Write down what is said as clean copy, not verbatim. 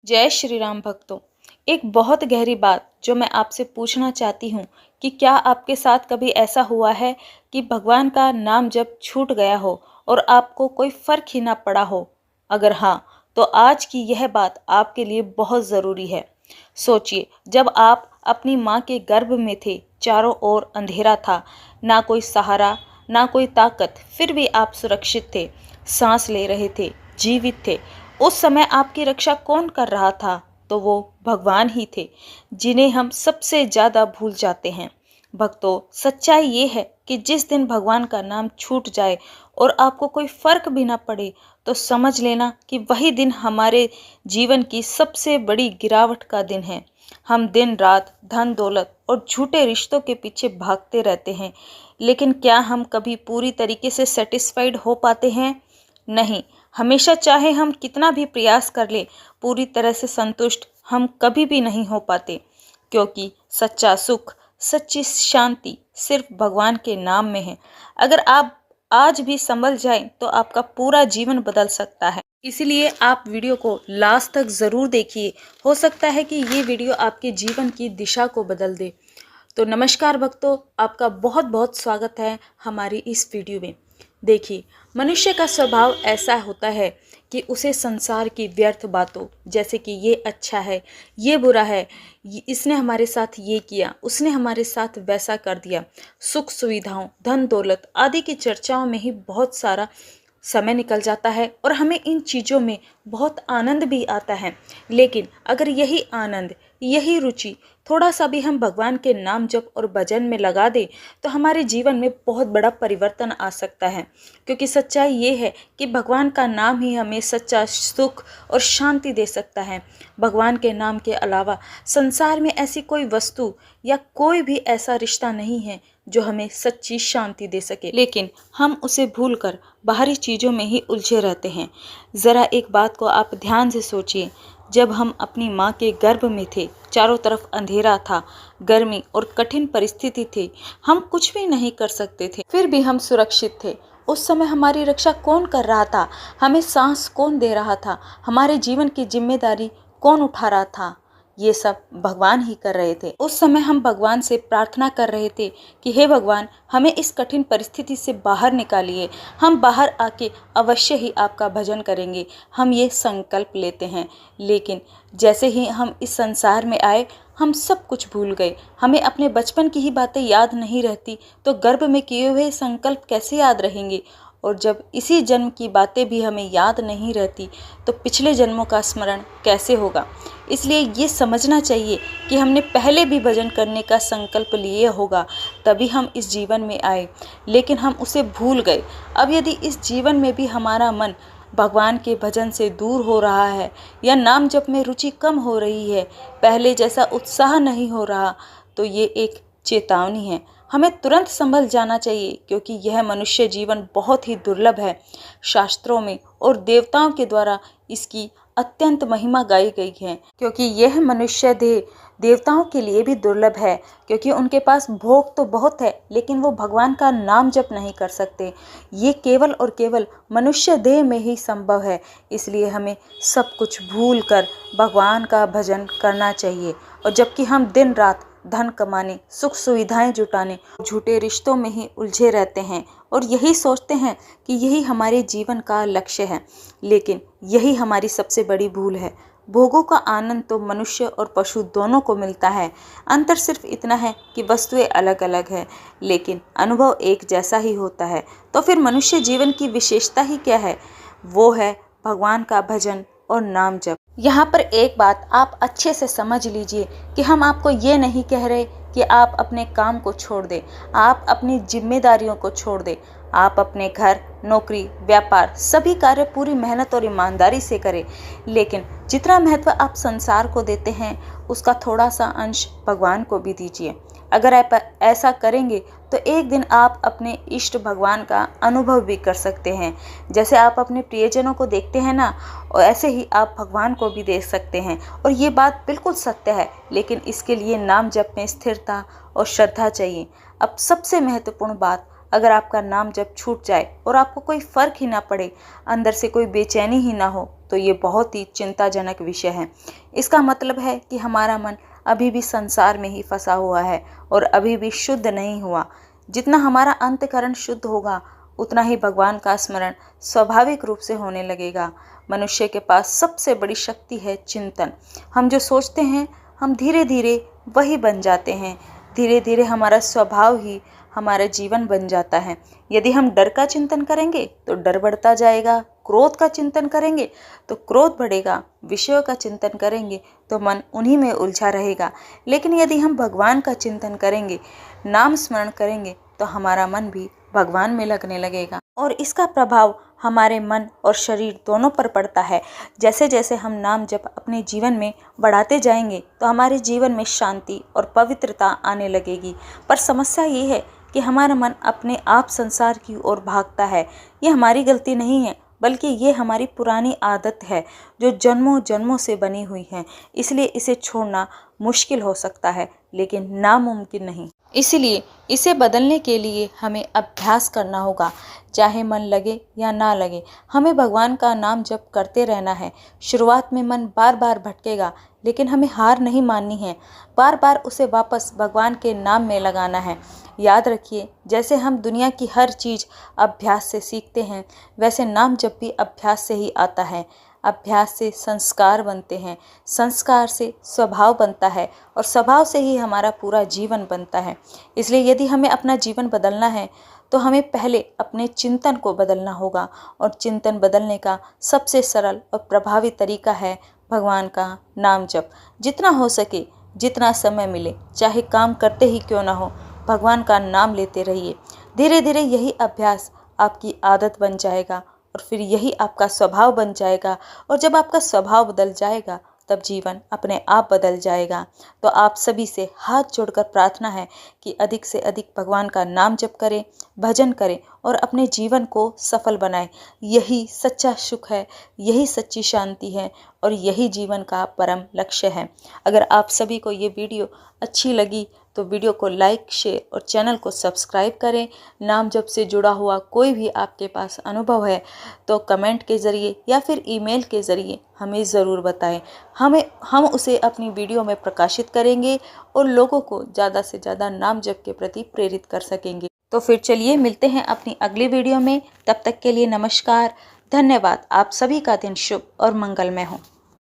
जय श्री राम भक्तों। एक बहुत गहरी बात जो मैं आपसे पूछना चाहती हूँ कि क्या आपके साथ कभी ऐसा हुआ है कि भगवान का नाम जब छूट गया हो और आपको कोई फर्क ही ना पड़ा हो? अगर हाँ, तो आज की यह बात आपके लिए बहुत ज़रूरी है। सोचिए, जब आप अपनी माँ के गर्भ में थे, चारों ओर अंधेरा था, ना कोई सहारा, ना कोई ताकत, फिर भी आप सुरक्षित थे, सांस ले रहे थे, जीवित थे। उस समय आपकी रक्षा कौन कर रहा था? तो वो भगवान ही थे, जिन्हें हम सबसे ज़्यादा भूल जाते हैं। भक्तों, सच्चाई ये है कि जिस दिन भगवान का नाम छूट जाए और आपको कोई फर्क भी ना पड़े, तो समझ लेना कि वही दिन हमारे जीवन की सबसे बड़ी गिरावट का दिन है। हम दिन रात धन दौलत और झूठे रिश्तों के पीछे भागते रहते हैं, लेकिन क्या हम कभी पूरी तरीके से सेटिस्फाइड हो पाते हैं? नहीं। हमेशा चाहे हम कितना भी प्रयास कर ले, पूरी तरह से संतुष्ट हम कभी भी नहीं हो पाते, क्योंकि सच्चा सुख, सच्ची शांति सिर्फ भगवान के नाम में है। अगर आप आज भी संभल जाएं, तो आपका पूरा जीवन बदल सकता है। इसलिए आप वीडियो को लास्ट तक ज़रूर देखिए। हो सकता है कि ये वीडियो आपके जीवन की दिशा को बदल दे। तो नमस्कार भक्तों, आपका बहुत बहुत स्वागत है हमारी इस वीडियो में। देखिए, मनुष्य का स्वभाव ऐसा होता है कि उसे संसार की व्यर्थ बातों, जैसे कि ये अच्छा है, ये बुरा है, इसने हमारे साथ ये किया, उसने हमारे साथ वैसा कर दिया, सुख सुविधाओं, धन दौलत आदि की चर्चाओं में ही बहुत सारा समय निकल जाता है और हमें इन चीज़ों में बहुत आनंद भी आता है। लेकिन अगर यही आनंद, यही रुचि थोड़ा सा भी हम भगवान के नाम जप और भजन में लगा दें, तो हमारे जीवन में बहुत बड़ा परिवर्तन आ सकता है। क्योंकि सच्चाई ये है कि भगवान का नाम ही हमें सच्चा सुख और शांति दे सकता है। भगवान के नाम के अलावा संसार में ऐसी कोई वस्तु या कोई भी ऐसा रिश्ता नहीं है जो हमें सच्ची शांति दे सके, लेकिन हम उसे भूलकर बाहरी चीज़ों में ही उलझे रहते हैं। ज़रा एक बात को आप ध्यान से सोचिए। जब हम अपनी माँ के गर्भ में थे, चारों तरफ अंधेरा था, गर्मी और कठिन परिस्थिति थी, हम कुछ भी नहीं कर सकते थे, फिर भी हम सुरक्षित थे। उस समय हमारी रक्षा कौन कर रहा था? हमें सांस कौन दे रहा था? हमारे जीवन की जिम्मेदारी कौन उठा रहा था? ये सब भगवान ही कर रहे थे। उस समय हम भगवान से प्रार्थना कर रहे थे कि हे भगवान, हमें इस कठिन परिस्थिति से बाहर निकालिए। हम बाहर आके अवश्य ही आपका भजन करेंगे, हम ये संकल्प लेते हैं। लेकिन जैसे ही हम इस संसार में आए, हम सब कुछ भूल गए। हमें अपने बचपन की ही बातें याद नहीं रहती, तो गर्भ में किए हुए संकल्प कैसे याद रहेंगे? और जब इसी जन्म की बातें भी हमें याद नहीं रहती, तो पिछले जन्मों का स्मरण कैसे होगा? इसलिए ये समझना चाहिए कि हमने पहले भी भजन करने का संकल्प लिए होगा, तभी हम इस जीवन में आए, लेकिन हम उसे भूल गए। अब यदि इस जीवन में भी हमारा मन भगवान के भजन से दूर हो रहा है या नाम जप में रुचि कम हो रही है, पहले जैसा उत्साह नहीं हो रहा, तो ये एक चेतावनी है। हमें तुरंत संभल जाना चाहिए, क्योंकि यह मनुष्य जीवन बहुत ही दुर्लभ है। शास्त्रों में और देवताओं के द्वारा इसकी अत्यंत महिमा गाई गई है, क्योंकि यह मनुष्य देह देवताओं के लिए भी दुर्लभ है, क्योंकि उनके पास भोग तो बहुत है, लेकिन वो भगवान का नाम जप नहीं कर सकते। ये केवल और केवल मनुष्य देह में ही संभव है। इसलिए हमें सब कुछ भूल कर भगवान का भजन करना चाहिए। और जबकि हम दिन रात धन कमाने, सुख सुविधाएं जुटाने, झूठे रिश्तों में ही उलझे रहते हैं और यही सोचते हैं कि यही हमारे जीवन का लक्ष्य है, लेकिन यही हमारी सबसे बड़ी भूल है। भोगों का आनंद तो मनुष्य और पशु दोनों को मिलता है। अंतर सिर्फ इतना है कि वस्तुएं अलग अलग है, लेकिन अनुभव एक जैसा ही होता है। तो फिर मनुष्य जीवन की विशेषता ही क्या है? वो है भगवान का भजन और नाम जप। यहाँ पर एक बात आप अच्छे से समझ लीजिए कि हम आपको ये नहीं कह रहे कि आप अपने काम को छोड़ दें, आप अपनी जिम्मेदारियों को छोड़ दें। आप अपने घर, नौकरी, व्यापार सभी कार्य पूरी मेहनत और ईमानदारी से करें, लेकिन जितना महत्व आप संसार को देते हैं, उसका थोड़ा सा अंश भगवान को भी दीजिए। अगर आप ऐसा करेंगे तो एक दिन आप अपने इष्ट भगवान का अनुभव भी कर सकते हैं। जैसे आप अपने प्रियजनों को देखते हैं ना, और ऐसे ही आप भगवान को भी देख सकते हैं। और ये बात बिल्कुल सत्य है, लेकिन इसके लिए नाम जप में स्थिरता और श्रद्धा चाहिए। अब सबसे महत्वपूर्ण बात, अगर आपका नाम जब छूट जाए और आपको कोई फर्क ही ना पड़े, अंदर से कोई बेचैनी ही ना हो, तो ये बहुत ही चिंताजनक विषय है। इसका मतलब है कि हमारा मन अभी भी संसार में ही फंसा हुआ है और अभी भी शुद्ध नहीं हुआ। जितना हमारा अंतःकरण शुद्ध होगा, उतना ही भगवान का स्मरण स्वाभाविक रूप से होने लगेगा। मनुष्य के पास सबसे बड़ी शक्ति है चिंतन। हम जो सोचते हैं, हम धीरे धीरे वही बन जाते हैं। धीरे धीरे हमारा स्वभाव ही हमारा जीवन बन जाता है। यदि हम डर का चिंतन करेंगे तो डर बढ़ता जाएगा, क्रोध का चिंतन करेंगे तो क्रोध बढ़ेगा, विषयों का चिंतन करेंगे तो मन उन्हीं में उलझा रहेगा। लेकिन यदि हम भगवान का चिंतन करेंगे, नाम स्मरण करेंगे, तो हमारा मन भी भगवान में लगने लगेगा और इसका प्रभाव हमारे मन और शरीर दोनों पर पड़ता है। जैसे जैसे हम नाम जप अपने जीवन में बढ़ाते जाएंगे तो हमारे जीवन में शांति और पवित्रता आने लगेगी। पर समस्या ये है कि हमारा मन अपने आप संसार की ओर भागता है। ये हमारी गलती नहीं है, बल्कि ये हमारी पुरानी आदत है जो जन्मों जन्मों से बनी हुई है। इसलिए इसे छोड़ना मुश्किल हो सकता है, लेकिन नामुमकिन नहीं। इसलिए इसे बदलने के लिए हमें अभ्यास करना होगा। चाहे मन लगे या ना लगे, हमें भगवान का नाम जप करते रहना है। शुरुआत में मन बार बार भटकेगा, लेकिन हमें हार नहीं माननी है। बार बार उसे वापस भगवान के नाम में लगाना है। याद रखिए, जैसे हम दुनिया की हर चीज़ अभ्यास से सीखते हैं, वैसे नाम जप भी अभ्यास से ही आता है। अभ्यास से संस्कार बनते हैं, संस्कार से स्वभाव बनता है और स्वभाव से ही हमारा पूरा जीवन बनता है। इसलिए यदि हमें अपना जीवन बदलना है तो हमें पहले अपने चिंतन को बदलना होगा और चिंतन बदलने का सबसे सरल और प्रभावी तरीका है भगवान का नाम जप। जितना हो सके, जितना समय मिले, चाहे काम करते ही क्यों ना हो, भगवान का नाम लेते रहिए। धीरे धीरे यही अभ्यास आपकी आदत बन जाएगा और फिर यही आपका स्वभाव बन जाएगा। और जब आपका स्वभाव बदल जाएगा, तब जीवन अपने आप बदल जाएगा। तो आप सभी से हाथ जोड़कर प्रार्थना है कि अधिक से अधिक भगवान का नाम जप करें, भजन करें और अपने जीवन को सफल बनाएं। यही सच्चा सुख है, यही सच्ची शांति है और यही जीवन का परम लक्ष्य है। अगर आप सभी को ये वीडियो अच्छी लगी तो वीडियो को लाइक, शेयर और चैनल को सब्सक्राइब करें। नाम जप से जुड़ा हुआ कोई भी आपके पास अनुभव है तो कमेंट के ज़रिए या फिर ईमेल के ज़रिए हमें ज़रूर बताएं। हम उसे अपनी वीडियो में प्रकाशित करेंगे और लोगों को ज़्यादा से ज़्यादा नाम जप के प्रति प्रेरित कर सकेंगे। तो फिर चलिए मिलते हैं अपनी अगली वीडियो में। तब तक के लिए नमस्कार, धन्यवाद। आप सभी का दिन शुभ और मंगलमय हो।